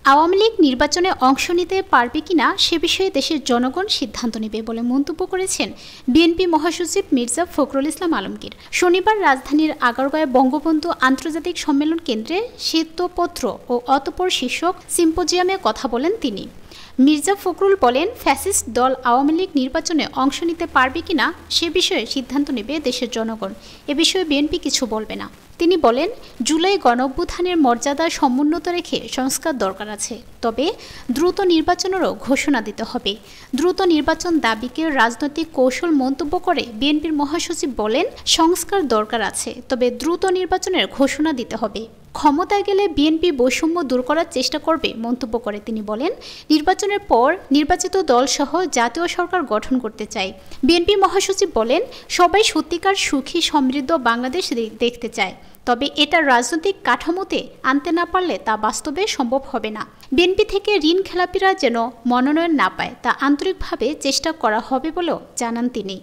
আওয়ামী লীগ নির্বাচনে অংশ নিতে পারবে কিনা সে বিষয়ে দেশের জনগণ সিদ্ধান্ত নেবে বলে মন্তব্য করেছেন বিএনপি মহাসচিব মির্জা ফখরুল ইসলাম আলমগীর। শনিবার রাজধানীর আগারগাঁওয়ে বঙ্গবন্ধু আন্তর্জাতিক সম্মেলন কেন্দ্রে শ্বেতপত্র ও অতঃপর শীর্ষক সিম্পোজিয়ামে কথা বলেন তিনি। মির্জা ফখরুল বলেন, ফ্যাসিস্ট দল আওয়ামী লীগ নির্বাচনে অংশ নিতে পারবে কিনা সে বিষয়ে সিদ্ধান্ত নেবে দেশের জনগণ। এ বিষয়ে বিএনপি কিছু বলবে না। তিনি বলেন, জুলাই গণঅভ্যুত্থানের মর্যাদা সমুন্নত রেখে সংস্কার দরকার আছে, তবে দ্রুত নির্বাচনেরও ঘোষণা দিতে হবে। দ্রুত নির্বাচন দাবিকে রাজনৈতিক কৌশল মন্তব্য করে বিএনপির মহাসচিব বলেন, সংস্কার দরকার আছে, তবে দ্রুত নির্বাচনের ঘোষণা দিতে হবে। ক্ষমতায় গেলে বিএনপি বৈষম্য দূর করার চেষ্টা করবে মন্তব্য করে তিনি বলেন, নির্বাচনের পর নির্বাচিত দলসহ জাতীয় সরকার গঠন করতে চাই। বিএনপি মহাসচিব বলেন, সবাই সত্যিকার সুখী সমৃদ্ধ বাংলাদেশ দেখতে চায়, তবে এটা রাজনৈতিক কাঠামোতে আনতে না পারলে তা বাস্তবে সম্ভব হবে না। বিএনপি থেকে ঋণ খেলাপিরা যেন মনোনয়ন না পায় তা আন্তরিকভাবে চেষ্টা করা হবে বলেও জানান তিনি।